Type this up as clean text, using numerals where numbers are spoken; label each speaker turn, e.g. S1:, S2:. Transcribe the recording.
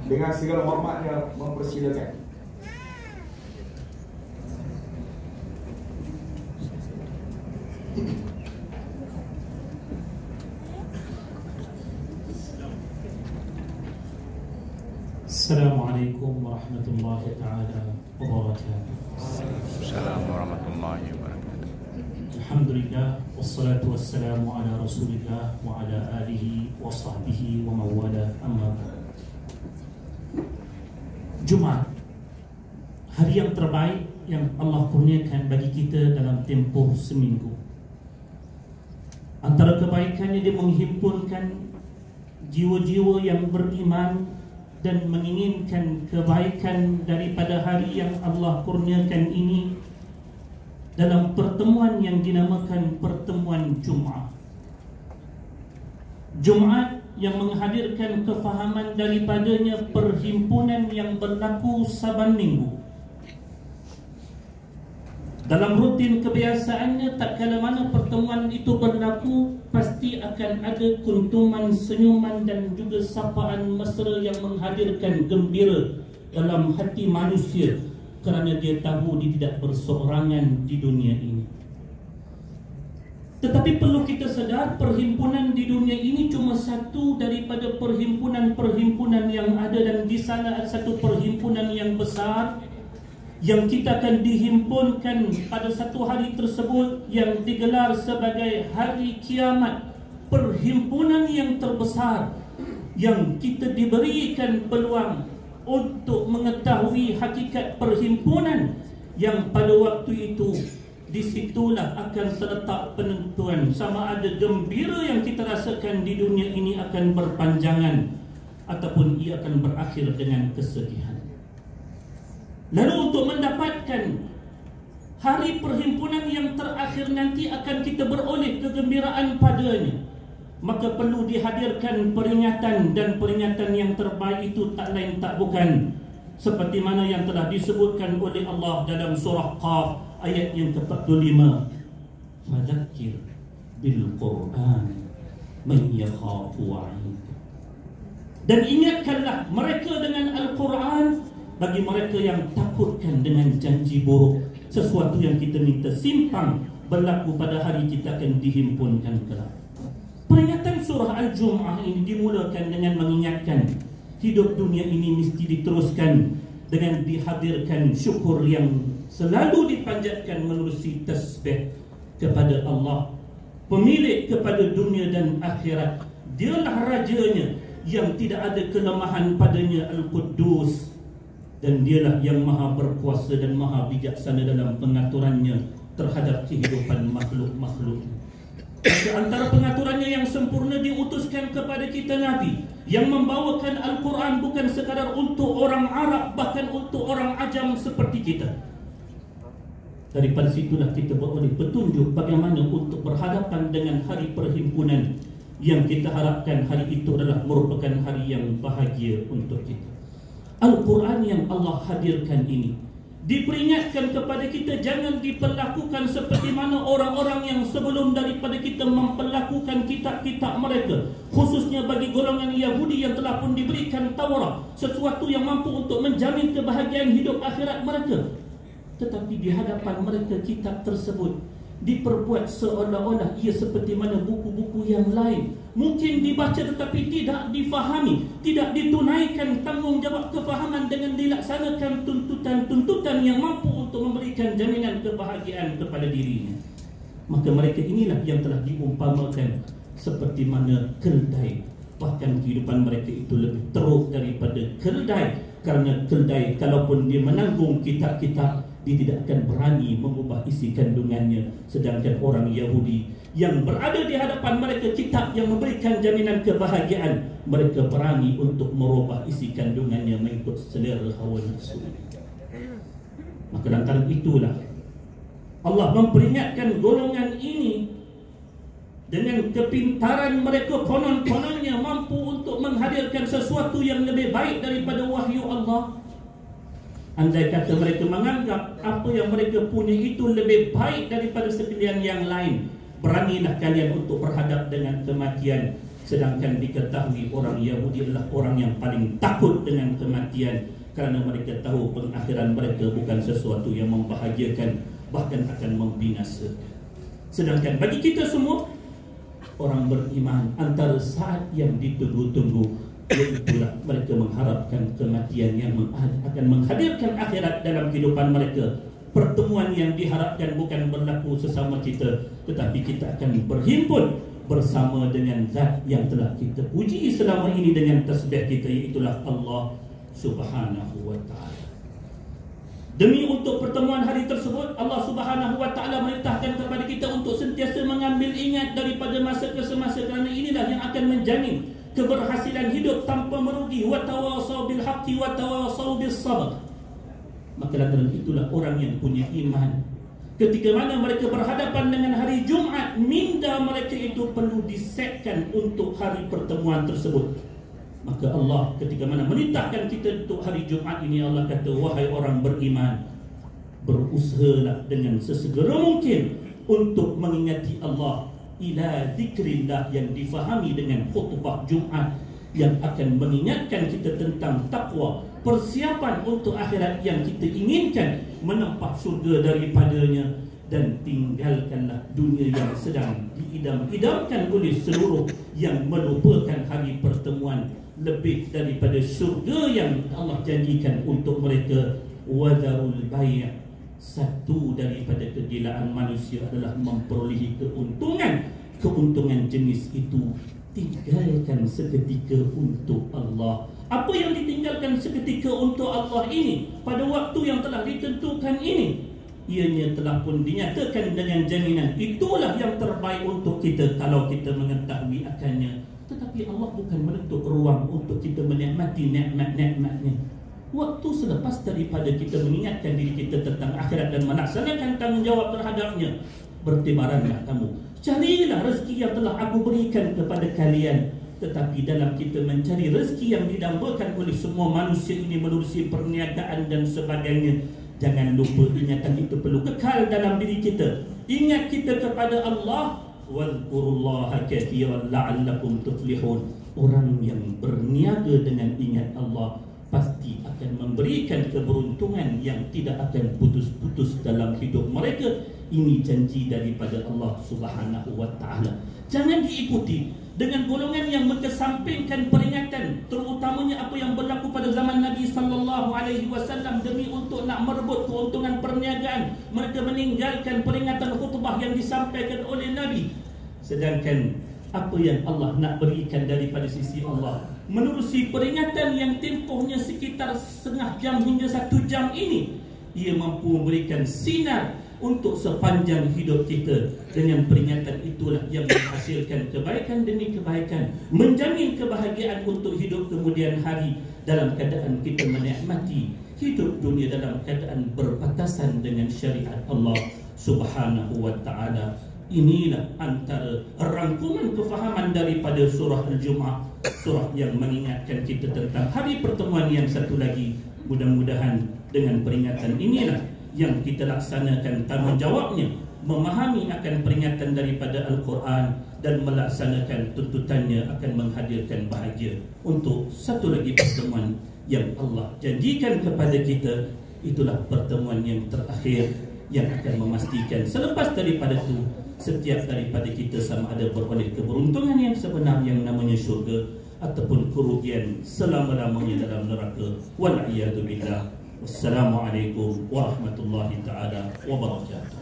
S1: Dengan segala hormatnya mempersilakan.
S2: Assalamualaikum warahmatullahi taala wabarakatuh.
S3: Assalamualaikum warahmatullahi wabarakatuh.
S2: Alhamdulillah wassalatu wassalamu ala Rasulillah wa ala alihi wa sahbihi wa mawala, amma ba'd. Jumaat, hari yang terbaik yang Allah kurniakan bagi kita dalam tempoh seminggu. Antara kebaikannya, dia menghimpunkan jiwa-jiwa yang beriman dan menginginkan kebaikan daripada hari yang Allah kurniakan ini dalam pertemuan yang dinamakan pertemuan Jumaat. Jumaat yang menghadirkan kefahaman daripadanya perhimpunan yang berlaku saban minggu. Dalam rutin kebiasaannya, tak kala mana pertemuan itu berlaku, pasti akan ada kuntuman, senyuman dan juga sapaan mesra yang menghadirkan gembira dalam hati manusia, kerana dia tahu dia tidak berseorangan di dunia ini. Tetapi perlu kita sedar, perhimpunan di dunia ini cuma satu daripada perhimpunan-perhimpunan yang ada, dan di sana ada satu perhimpunan yang besar yang kita akan dihimpunkan pada satu hari tersebut yang digelar sebagai hari kiamat. Perhimpunan yang terbesar yang kita diberikan peluang untuk mengetahui hakikat perhimpunan, yang pada waktu itu disitulah akan terletak penentuan sama ada gembira yang kita rasakan di dunia ini akan berpanjangan ataupun ia akan berakhir dengan kesedihan. Lalu untuk mendapatkan hari perhimpunan yang terakhir nanti akan kita beroleh kegembiraan padanya, maka perlu dihadirkan peringatan, dan peringatan yang terbaik itu tak lain tak bukan seperti mana yang telah disebutkan oleh Allah dalam surah Qaf ayat yang ke-45, fadzakir bil Qur'an man yakhafu wa'id. Dan ingatkanlah mereka dengan Al-Quran bagi mereka yang takutkan dengan janji buruk, sesuatu yang kita minta simpang berlaku pada hari kita akan dihimpunkan kelak. Peringatan surah Al-Jum'ah ini dimulakan dengan mengingatkan hidup dunia ini mesti diteruskan dengan dihadirkan syukur yang selalu dipanjatkan menerusi tasbih kepada Allah, pemilik kepada dunia dan akhirat. Dialah rajanya yang tidak ada kelemahan padanya, Al-Quddus, dan dialah yang maha berkuasa dan maha bijaksana dalam pengaturannya terhadap kehidupan makhluk-makhluk. Antara pengaturannya yang sempurna, diutuskan kepada kita Nabi yang membawakan Al-Quran bukan sekadar untuk orang Arab, bahkan untuk orang Ajam seperti kita. Daripada situlah kita beroleh petunjuk bagaimana untuk berhadapan dengan hari perhimpunan yang kita harapkan hari itu adalah merupakan hari yang bahagia untuk kita. Al-Quran yang Allah hadirkan ini diperingatkan kepada kita jangan diperlakukan seperti mana orang-orang yang sebelum daripada kita memperlakukan kitab-kitab mereka, khususnya bagi golongan Yahudi yang telah pun diberikan Taurat, sesuatu yang mampu untuk menjamin kebahagiaan hidup akhirat mereka. Tetapi di hadapan mereka kitab tersebut diperbuat seolah-olah ia seperti mana buku-buku yang lain, mungkin dibaca tetapi tidak difahami, tidak ditunaikan tanggungjawab kefahaman dengan dilaksanakan tuntutan-tuntutan yang mampu untuk memberikan jaminan kebahagiaan kepada dirinya. Maka mereka inilah yang telah diumpamakan seperti mana keldai, bahkan kehidupan mereka itu lebih teruk daripada keldai, kerana keldai kalaupun dia menanggung kitab-kitab, dia tidak akan berani mengubah isi kandungannya. Sedangkan orang Yahudi yang berada di hadapan mereka kitab yang memberikan jaminan kebahagiaan, mereka berani untuk merubah isi kandungannya mengikut selera hawa nafsu. Maka lantaran itulah Allah memperingatkan golongan ini dengan kepintaran mereka, konon-kononnya mampu untuk menghadirkan sesuatu yang lebih baik daripada wahyu Allah. Andai kata mereka menganggap apa yang mereka punya itu lebih baik daripada sekalian yang lain, beranilah kalian untuk berhadap dengan kematian. Sedangkan diketahui orang Yahudi adalah orang yang paling takut dengan kematian, kerana mereka tahu pengakhiran mereka bukan sesuatu yang membahagiakan, bahkan akan membinasakan. Sedangkan bagi kita semua orang beriman, antara saat yang ditunggu-tunggu iaitulah mereka mengharapkan kematian yang akan menghadirkan akhirat dalam kehidupan mereka. Pertemuan yang diharapkan bukan berlaku sesama kita, tetapi kita akan berhimpun bersama dengan zat yang telah kita puji selama ini dengan tasbih kita, iaitulah Allah Subhanahu wa ta'ala. Demi untuk pertemuan hari tersebut, Allah Subhanahu wa ta'ala merintahkan kepada kita untuk sentiasa mengambil ingat daripada masa ke semasa, kerana inilah yang akan menjamin keberhasilan hidup tanpa merugi. Wa tawasau bil haqqi wa tawasau bis sabr. Maka lantaran itulah orang yang punya iman, ketika mana mereka berhadapan dengan hari Jumaat, minda mereka itu perlu disetkan untuk hari pertemuan tersebut. Maka Allah ketika mana merintahkan kita untuk hari Jumaat ini, Allah kata, wahai orang beriman, berusahalah dengan sesegera mungkin untuk mengingati Allah, ila zikrillah, yang difahami dengan khutbah Jumaat yang akan mengingatkan kita tentang takwa, persiapan untuk akhirat yang kita inginkan, menempat surga daripadanya, dan tinggalkanlah dunia yang sedang diidam-idamkan oleh seluruh yang melupakan hari pertemuan lebih daripada surga yang Allah janjikan untuk mereka. Wadarul bay', satu daripada kegilaan manusia adalah memperolehi keuntungan jenis itu. Tinggalkan seketika untuk Allah. Apa yang ditinggalkan seketika untuk Allah ini pada waktu yang telah ditentukan ini, ianya telah pun dinyatakan dengan jaminan itulah yang terbaik untuk kita kalau kita mengetahui akannya. Tetapi Allah bukan menutup ruang untuk kita menikmati nikmat-nikmatnya. Waktu selepas daripada kita mengingatkan diri kita tentang akhirat dan melaksanakan tanggungjawab terhadapnya, bertibaranlah kamu, carilah rezeki yang telah aku berikan kepada kalian. Tetapi dalam kita mencari rezeki yang didambakan oleh semua manusia ini menerusi perniagaan dan sebagainya, jangan lupa ingatan itu perlu kekal dalam diri kita. Ingat kita kepada Allah. Wadhkurullaha katsiran la'allakum tuflihun. Orang yang berniaga dengan ingat Allah pasti akan memberikan keberuntungan yang tidak akan putus-putus dalam hidup mereka. Ini janji daripada Allah Subhanahu wa ta'ala. Jangan diikuti dengan golongan yang mengesampingkan peringatan, terutamanya apa yang berlaku pada zaman Nabi sallallahu alaihi wasallam. Demi untuk nak merebut keuntungan perniagaan, mereka meninggalkan peringatan khutbah yang disampaikan oleh Nabi. Sedangkan apa yang Allah nak berikan daripada sisi Allah menerusi peringatan yang tempohnya sekitar setengah jam hingga 1 jam ini, ia mampu memberikan sinar untuk sepanjang hidup kita. Dengan peringatan itulah yang menghasilkan kebaikan demi kebaikan, menjamin kebahagiaan untuk hidup kemudian hari, dalam keadaan kita menikmati hidup dunia dalam keadaan berbatasan dengan syariat Allah Subhanahu wa ta'ala. Inilah antara rangkuman kefahaman daripada surah Al-Jumu'ah, surah yang mengingatkan kita tentang hari pertemuan yang satu lagi. Mudah-mudahan dengan peringatan inilah yang kita laksanakan tanggungjawabnya, memahami akan peringatan daripada Al-Quran dan melaksanakan tuntutannya akan menghadirkan bahagia untuk satu lagi pertemuan yang Allah janjikan kepada kita. Itulah pertemuan yang terakhir yang akan memastikan selepas daripada itu setiap daripada kita sama ada beroleh keberuntungan yang sebenar yang namanya syurga ataupun kerugian selama-lamanya dalam neraka. Wal-iyadu billah. Wassalamualaikum warahmatullahi ta'ala wabarakatuh.